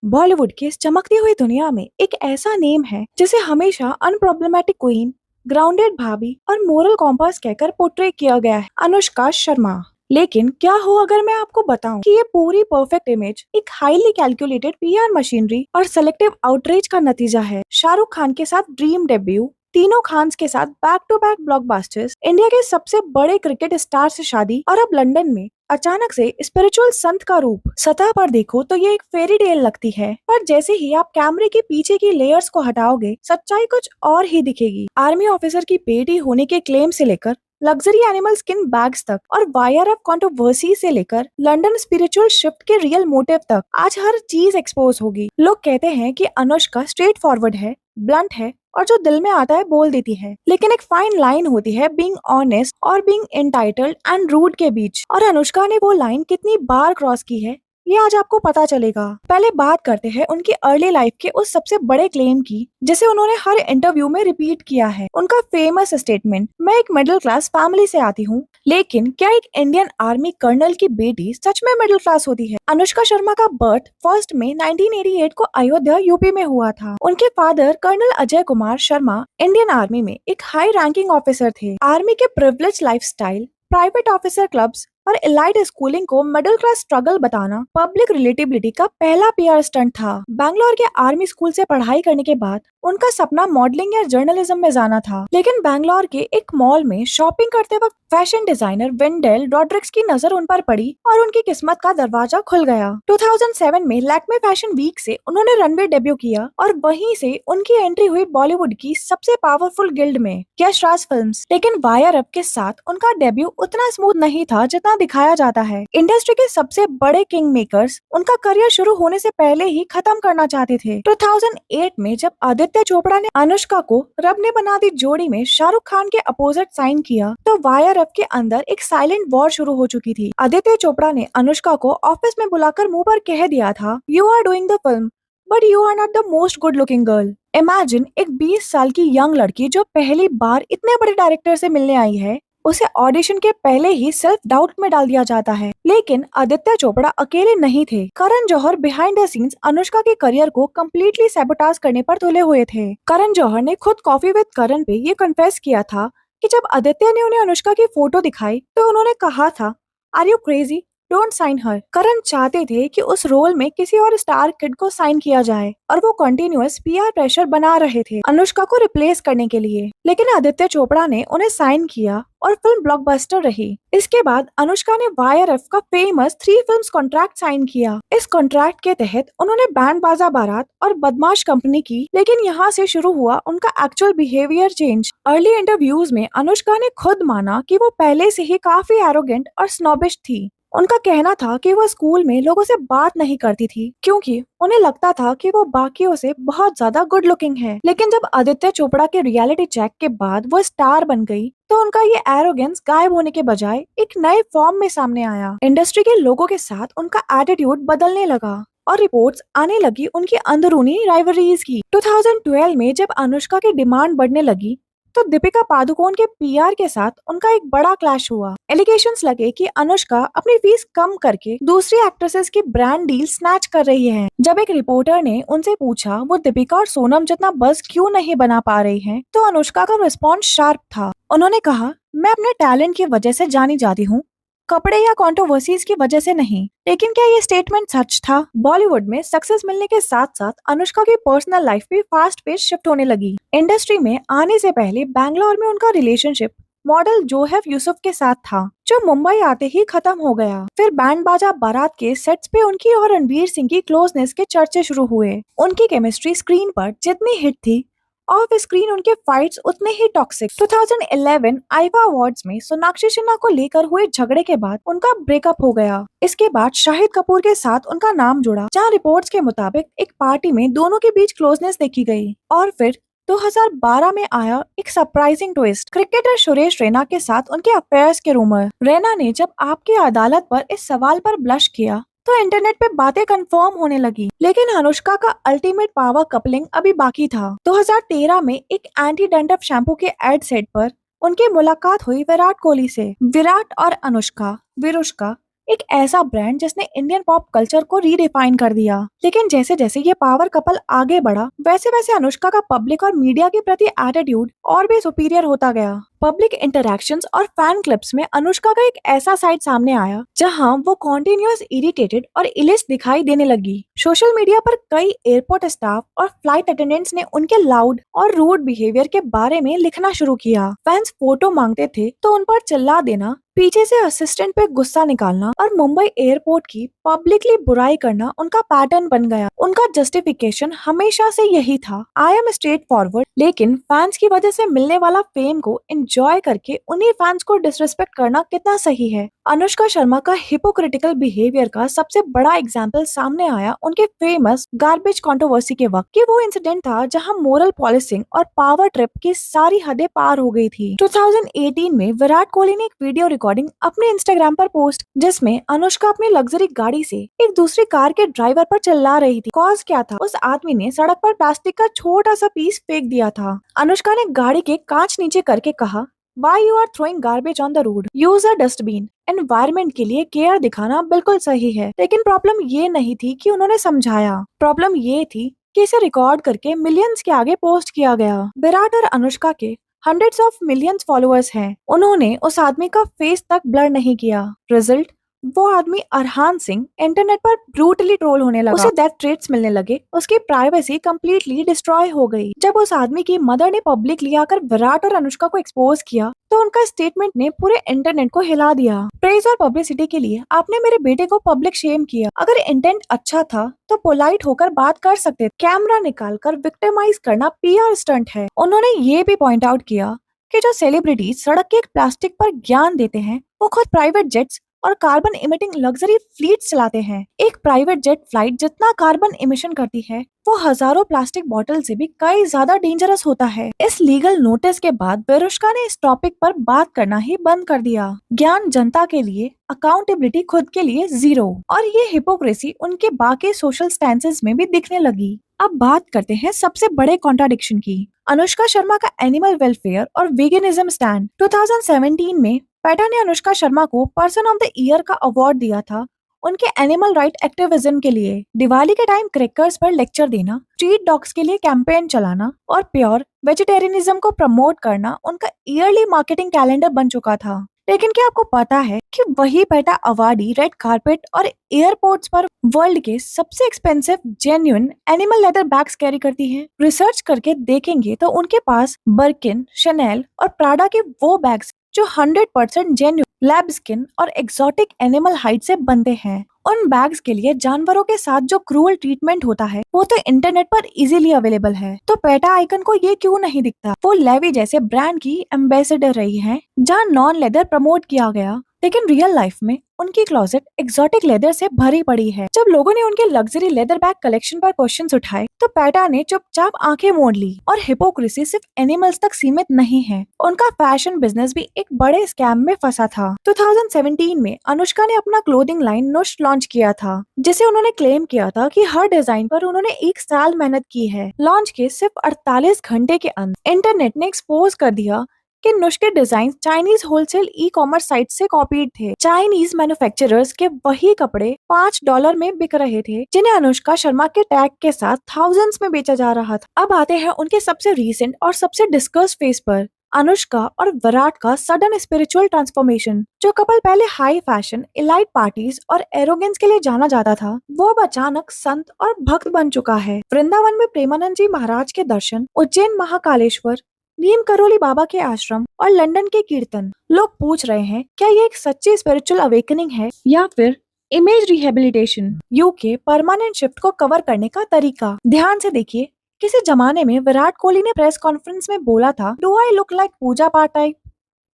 बॉलीवुड की इस चमकती हुई दुनिया में एक ऐसा नेम है जिसे हमेशा अनप्रॉब्लमेटिक क्वीन, ग्राउंडेड भाभी और मोरल कॉम्पास कहकर पोर्ट्रे किया गया है, अनुष्का शर्मा। लेकिन क्या हो अगर मैं आपको बताऊं कि ये पूरी परफेक्ट इमेज एक हाईली कैलकुलेटेड पीआर मशीनरी और सेलेक्टिव आउटरीच का नतीजा है। शाहरुख खान के साथ ड्रीम डेब्यू, तीनों खान्स के साथ back to back blockbusters, India के सबसे बड़े क्रिकेट स्टार से शादी और अब लंदन में अचानक से स्पिरिचुअल संत का रूप। सतह पर देखो तो ये एक फेरी टेल लगती है, पर जैसे ही आप कैमरे के पीछे की लेयर्स को हटाओगे सच्चाई कुछ और ही दिखेगी। आर्मी ऑफिसर की बेटी होने के क्लेम से लेकर लग्जरी एनिमल स्किन बैग्स तक और वायरअप कंट्रोवर्सी से लेकर लंदन स्पिरिचुअल शिफ्ट के रियल मोटिव तक आज हर चीज एक्सपोज होगी। लोग कहते हैं कि अनुष्का स्ट्रेट फॉरवर्ड है, ब्लंट है और जो दिल में आता है बोल देती है, लेकिन एक फाइन लाइन होती है बीइंग ऑनेस्ट और बीइंग एंटाइटल्ड एंड रूड के बीच। और अनुष्का ने वो लाइन कितनी बार क्रॉस की है ये आज आपको पता चलेगा। पहले बात करते हैं उनकी अर्ली लाइफ के उस सबसे बड़े क्लेम की जिसे उन्होंने हर इंटरव्यू में रिपीट किया है। उनका फेमस स्टेटमेंट, मैं एक मिडिल क्लास फैमिली से आती हूँ, लेकिन क्या एक इंडियन आर्मी कर्नल की बेटी सच में मिडिल क्लास होती है? अनुष्का शर्मा का बर्थ 1 मई 1988 को अयोध्या यूपी में हुआ था। उनके father colonel Ajay Kumar Sharma Indian army में एक हाई रैंकिंग ऑफिसर थे। आर्मी के privilege lifestyle, private officer clubs और एलाइड स्कूलिंग को मिडिल क्लास स्ट्रगल बताना पब्लिक रिलेटेबिलिटी का पहला पीआर स्टंट था। बैंगलोर के आर्मी स्कूल से पढ़ाई करने के बाद उनका सपना मॉडलिंग या जर्नलिज्म में जाना था, लेकिन बैंगलोर के एक मॉल में शॉपिंग करते वक्त फैशन डिजाइनर वेंडेल रॉड्रिक्स की नजर उन पर पड़ी और उनकी किस्मत का दरवाजा खुल गया। 2007 में लैक्मे फैशन वीक से उन्होंने रनवे डेब्यू किया और वहीं से उनकी एंट्री हुई बॉलीवुड की सबसे पावरफुल गिल्ड में, यश राज फिल्म्स। लेकिन वायरअप के साथ उनका डेब्यू उतना स्मूथ नहीं था जितना दिखाया जाता है। इंडस्ट्री के सबसे बड़े किंग मेकर्स उनका करियर शुरू होने से पहले ही खत्म करना चाहते थे। 2008 में जब आदित्य चोपड़ा ने अनुष्का को रब ने बना दी जोड़ी में शाहरुख खान के अपोजिट साइन किया तो वायरअप के अंदर एक साइलेंट वॉर शुरू हो चुकी थी। आदित्य चोपड़ा ने अनुष्का को ऑफिस में बुलाकर मुंह पर कह दिया था, you are doing the film but you are not the most good looking girl. Imagine एक 20 साल की यंग लड़की जो पहली बार इतने बड़े डायरेक्टर से मिलने आई है, उसे ऑडिशन के पहले ही सेल्फ डाउट में डाल दिया जाता है। लेकिन आदित्य चोपड़ा अकेले नहीं थे। Karan Johar behind the scenes Anushka के करियर को कम्प्लीटली सैबोटाज करने पर तुले हुए थे। करण जौहर ने खुद कॉफी विद करण पे ये कन्फेस किया था कि जब आदित्य ने उन्हें अनुष्का की फोटो दिखाई तो उन्होंने कहा था, are you crazy, don't sign her. Karan चाहते थे कि उस रोल में किसी और स्टार किड को साइन किया जाए और वो कंटिन्यूअस पीआर प्रेशर बना रहे थे अनुष्का को रिप्लेस करने के लिए। लेकिन आदित्य चोपड़ा ने उन्हें साइन किया और फिल्म ब्लॉकबस्टर रही। इसके बाद अनुष्का ने वायरअप का फेमस 3 फिल्म्स कॉन्ट्रैक्ट साइन किया। इस कॉन्ट्रैक्ट के तहत उन्होंने बैंड बाजा बारात और बदमाश कंपनी की, लेकिन यहाँ से शुरू हुआ उनका actual behaviour change. Early interviews में अनुष्का ने खुद माना कि वो पहले से ही काफी एरोगेंट और स्नोबिश थी। उनका कहना था कि वो स्कूल में लोगों से बात नहीं करती थी क्योंकि उन्हें लगता था कि वो बाकियों से बहुत ज्यादा गुड लुकिंग है। लेकिन जब आदित्य चोपड़ा के रियलिटी चेक के बाद वो स्टार बन गई तो उनका ये एरोगेंस गायब होने के बजाय एक नए फॉर्म में सामने आया। इंडस्ट्री के लोगों के साथ उनका एटीट्यूड बदलने लगा और रिपोर्ट्स आने लगी उनकी अंदरूनी राइवलरीज की। 2012 में जब अनुष्का की डिमांड बढ़ने लगी तो दीपिका पादुकोण के पीआर के साथ उनका एक बड़ा क्लैश हुआ। एलिगेशंस लगे कि अनुष्का अपनी फीस कम करके दूसरी एक्ट्रेसेस की ब्रांड डील स्नैच कर रही है। जब एक रिपोर्टर ने उनसे पूछा वो दीपिका और सोनम जितना बस क्यों नहीं बना पा रही हैं, तो अनुष्का का रिस्पॉन्स शार्प था। उन्होंने कहा, मैं अपने टैलेंट की वजह से जानी जाती हूँ, कपड़े या कंट्रोवर्सीज की वजह से नहीं। लेकिन क्या ये स्टेटमेंट सच था? बॉलीवुड में सक्सेस मिलने के साथ साथ अनुष्का की पर्सनल लाइफ भी फास्ट पेस शिफ्ट होने लगी। इंडस्ट्री में आने से पहले बैंगलोर में उनका रिलेशनशिप मॉडल जोहेफ यूसुफ के साथ था, जो मुंबई आते ही खत्म हो गया। फिर बैंड बाजा बारात के सेट्स पे उनकी और रणवीर सिंह की क्लोजनेस के चर्चे शुरू हुए। उनकी केमिस्ट्री स्क्रीन पर जितनी हिट थी, ऑफ स्क्रीन उनके फाइट्स उतने ही टॉक्सिक। 2011 आईफा अवार्ड्स में सोनाक्षी सिन्हा को लेकर हुए झगड़े के बाद उनका ब्रेकअप हो गया। इसके बाद शाहिद कपूर के साथ उनका नाम जुड़ा, जहां रिपोर्ट्स के मुताबिक एक पार्टी में दोनों के बीच क्लोजनेस देखी गई। और फिर 2012 में आया एक surprising twist, cricketer Suresh Raina के साथ उनके अफेयर्स के रूमर। रैना ने जब आपकी अदालत पर इस सवाल पर ब्लश किया तो इंटरनेट पे बातें कंफर्म होने लगी। लेकिन अनुष्का का अल्टीमेट पावर कपलिंग अभी बाकी था। 2013 में एक एंटी डैंड्रफ शैम्पू के एड सेट पर उनकी मुलाकात हुई विराट कोहली से। विराट और अनुष्का, विरुष्का एक ऐसा ब्रांड जिसने इंडियन पॉप कल्चर को रीडिफाइन कर दिया। लेकिन जैसे जैसे ये पावर कपल आगे बढ़ा, वैसे वैसे अनुष्का का पब्लिक और मीडिया के प्रति एटीट्यूड और भी सुपीरियर होता गया। पब्लिक इंटरैक्शंस और फैन क्लिप्स में अनुष्का का एक ऐसा साइड सामने आया जहां वो कॉन्टिन्यूअस इरिटेटेड और इलिस दिखाई देने लगी। सोशल मीडिया पर कई एयरपोर्ट स्टाफ और फ्लाइट अटेंडेंट्स ने उनके लाउड और रूड बिहेवियर के बारे में लिखना शुरू किया। फैंस फोटो मांगते थे तो उन पर चिल्ला देना, पीछे से असिस्टेंट पे गुस्सा निकालना और मुंबई एयरपोर्ट की पब्लिकली बुराई करना उनका पैटर्न बन गया। उनका जस्टिफिकेशन हमेशा से यही था, आई एम स्ट्रेट फॉरवर्ड। लेकिन फैंस की वजह से मिलने वाला फेम को एंजॉय करके उन्हीं फैंस को डिसरिस्पेक्ट करना कितना सही है। अनुष्का शर्मा का हिपोक्रिटिकल बिहेवियर का सबसे बड़ा एग्जाम्पल सामने आया उनके फेमस गार्बेज कंट्रोवर्सी के वक्त कि वो इंसिडेंट था जहां मोरल पॉलिसिंग और पावर ट्रिप की सारी हदें पार हो गई थी। 2018 में विराट कोहली ने एक वीडियो रिकॉर्डिंग अपने इंस्टाग्राम पर पोस्ट, जिसमें अनुष्का अपनी लग्जरी गाड़ी से एक दूसरी कार के ड्राइवर पर चिल्ला रही थी। कॉज क्या था? उस आदमी ने सड़क पर प्लास्टिक का छोटा सा पीस फेंक दिया था। अनुष्का ने गाड़ी के कांच नीचे करके कहा, Why you are throwing garbage on the road? Use a dustbin. Environment के लिए केयर दिखाना बिल्कुल सही है, लेकिन प्रॉब्लम ये नहीं थी कि उन्होंने समझाया। प्रॉब्लम ये थी कि इसे रिकॉर्ड करके मिलियंस के आगे पोस्ट किया गया। विराट और अनुष्का के हंड्रेड्स ऑफ मिलियंस फॉलोअर्स हैं। उन्होंने उस आदमी का फेस तक ब्लर नहीं किया। रिजल्ट, वो आदमी अरहान सिंह इंटरनेट पर ब्रूटली ट्रोल होने लगा। उसे डेथ थ्रेट्स मिलने लगे। उसकी प्राइवेसी कंप्लीटली डिस्ट्रॉय हो गई। जब उस आदमी की मदर ने पब्लिकली आकर विराट और अनुष्का को एक्सपोज किया तो उनका स्टेटमेंट ने पूरे इंटरनेट को हिला दिया। प्रेज और पब्लिसिटी के लिए आपने मेरे बेटे को पब्लिक शेम किया। अगर इंटेंट अच्छा था तो पोलाइट होकर बात कर सकते। कैमरा निकालकर विक्टिमाइज करना पीआर स्टंट है। उन्होंने ये भी पॉइंट आउट किया कि जो सेलिब्रिटीज सड़क के एक प्लास्टिक पर ज्ञान देते हैं वो खुद प्राइवेट जेट्स और कार्बन इमिटिंग लग्जरी फ्लीट चलाते हैं। एक प्राइवेट जेट फ्लाइट जितना कार्बन इमिशन करती है वो हजारों प्लास्टिक बोतल से भी कई ज्यादा डेंजरस होता है। इस लीगल नोटिस के बाद बेरुष्का ने इस टॉपिक पर बात करना ही बंद कर दिया। ज्ञान जनता के लिए, अकाउंटेबिलिटी खुद के लिए जीरो। और ये हिपोक्रेसी उनके बाकी सोशल स्टैंसेस में भी दिखने लगी। अब बात करते हैं सबसे बड़े कॉन्ट्राडिक्शन की, अनुष्का शर्मा का एनिमल वेलफेयर और वेगनिज्म स्टैंड। 2017 में पेटा ने अनुष्का शर्मा को पर्सन ऑफ द ईयर का अवार्ड दिया था उनके एनिमल राइट एक्टिविज्म के लिए। दिवाली के टाइम क्रैकर्स पर लेक्चर देना, स्ट्रीट डॉग्स के लिए कैंपेन चलाना और प्योर वेजिटेरियनिज्म को प्रमोट करना उनका ईयरली मार्केटिंग कैलेंडर बन चुका था। लेकिन क्या आपको पता है कि वही पेटा अवार्डी रेड कारपेट और एयरपोर्ट्स पर वर्ल्ड के सबसे expensive genuine animal leather bags carry करती है? रिसर्च करके देखेंगे तो उनके पास बर्किन, शनेल और प्राडा के वो बैग्स जो 100% जेन्युइन लैब स्किन और एक्सोटिक एनिमल हाइड से बनते हैं। उन बैग्स के लिए जानवरों के साथ जो क्रूअल ट्रीटमेंट होता है वो तो इंटरनेट पर इजीली अवेलेबल है। तो पेटा आइकन को ये क्यों नहीं दिखता? वो लेवी जैसे ब्रांड की एम्बेसडर रही है जहाँ नॉन लेदर प्रमोट किया गया, लेकिन रियल लाइफ में उनकी क्लोजेट एक्सोटिक लेदर से भरी पड़ी है। जब लोगों ने उनके लग्जरी लेदर बैग कलेक्शन पर क्वेश्चंस उठाए तो पेटा ने चुपचाप आंखें मोड़ ली। और हिपोक्रेसी सिर्फ एनिमल्स तक सीमित नहीं है, उनका फैशन बिजनेस भी एक बड़े स्कैम में फंसा था। 2017 में अनुष्का ने अपना क्लोथिंग लाइन नुश लॉन्च किया था, जिसे उन्होंने क्लेम किया था कि हर डिजाइन पर उन्होंने 1 साल मेहनत की है। लॉन्च के सिर्फ 48 घंटे के अंदर इंटरनेट ने एक्सपोज कर दिया कि नुश के design Chinese wholesale e commerce site से कॉपीड थे। चाइनीज मैन्युफैक्चरर्स के वही कपड़े $5 में बिक रहे थे जिन्हें अनुष्का शर्मा के टैग के साथ थाउजेंड्स में बेचा जा रहा था। अब आते हैं उनके सबसे रीसेंट और सबसे डिस्कस फेस पर, अनुष्का और विराट का सडन स्पिरिचुअल ट्रांसफॉर्मेशन। जो कपल पहले हाई फैशन, इलाइट पार्टीज और एरोगेंस के लिए जाना जाता था वो अब अचानक संत और भक्त बन चुका है। वृंदावन में प्रेमानंद जी महाराज के दर्शन, उज्जैन महाकालेश्वर, नीम करोली बाबा के आश्रम और लंदन के कीर्तन। लोग पूछ रहे हैं क्या ये एक सच्ची स्पिरिचुअल अवेकनिंग है या फिर image rehabilitation? UK permanent shift को कवर करने का तरीका ध्यान से देखिए। किसी जमाने में विराट कोहली ने प्रेस कॉन्फ्रेंस में बोला था, डू आई लुक लाइक पूजा पाठ टाइप?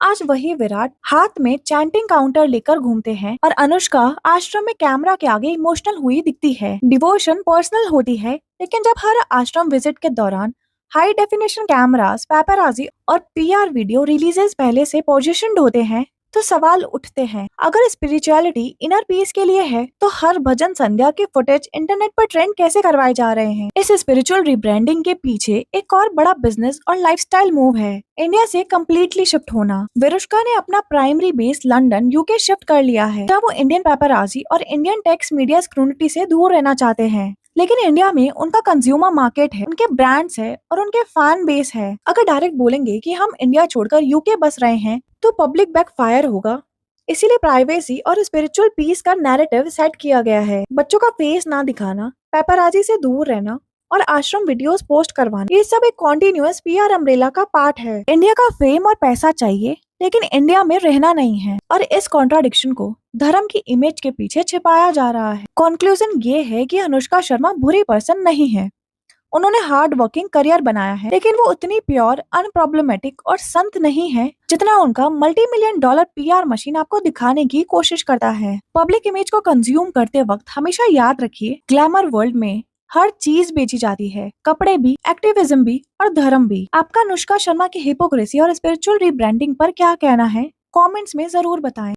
आज वही विराट हाथ में चैंटिंग काउंटर लेकर घूमते हैं और अनुष्का आश्रम में कैमरा के आगे इमोशनल हुई दिखती है। डिवोशन पर्सनल होती है, लेकिन जब हर आश्रम विजिट के दौरान हाई डेफिनेशन कैमरास, पैपराजी और पीआर वीडियो रिलीजेस पहले से पोजीशनड होते हैं तो सवाल उठते हैं, अगर स्पिरिचुअलिटी इनर पीस के लिए है तो हर भजन संध्या के फुटेज इंटरनेट पर ट्रेंड कैसे करवाए जा रहे हैं? इस स्पिरिचुअल रिब्रांडिंग के पीछे एक और बड़ा बिजनेस और लाइफस्टाइल मूव है, इंडिया से कम्प्लीटली शिफ्ट होना। विरुष्का ने अपना primary base London UK shift कर लिया है, जहाँ वो इंडियन पेपराजी और इंडियन टेक्स मीडिया स्क्रूनिटी से दूर रहना चाहते हैं। लेकिन इंडिया में उनका कंज्यूमर मार्केट है, उनके ब्रांड्स है और उनके फैन बेस है। अगर डायरेक्ट बोलेंगे कि हम इंडिया छोड़कर यूके बस रहे हैं तो पब्लिक बैकफायर होगा। इसीलिए प्राइवेसी और स्पिरिचुअल पीस का नैरेटिव सेट किया गया है। बच्चों का फेस ना दिखाना, पेपराजी से दूर रहना और आश्रम वीडियोस पोस्ट करवाना, ये सब एक कॉन्टिन्यूअस पीआर अम्ब्रेला का पार्ट है। इंडिया का फेम और पैसा चाहिए लेकिन इंडिया में रहना नहीं है, और इस कॉन्ट्राडिक्शन को धर्म की इमेज के पीछे छिपाया जा रहा है। कंक्लूजन ये है कि अनुष्का शर्मा बुरी पर्सन नहीं है। उन्होंने हार्ड वर्किंग करियर बनाया है, लेकिन वो उतनी प्योर, अनप्रॉब्लमेटिक और संत नहीं है जितना उनका multi million dollar PR machine आपको दिखाने की कोशिश करता है। पब्लिक इमेज को कंज्यूम करते वक्त हमेशा याद रखिए, ग्लैमर वर्ल्ड में हर चीज बेची जाती है, कपड़े भी, एक्टिविज्म भी और धर्म भी। आपका अनुष्का शर्मा की हिपोक्रेसी और स्पिरिचुअल रिब्रांडिंग पर क्या कहना है? कमेंट्स में जरूर बताएं।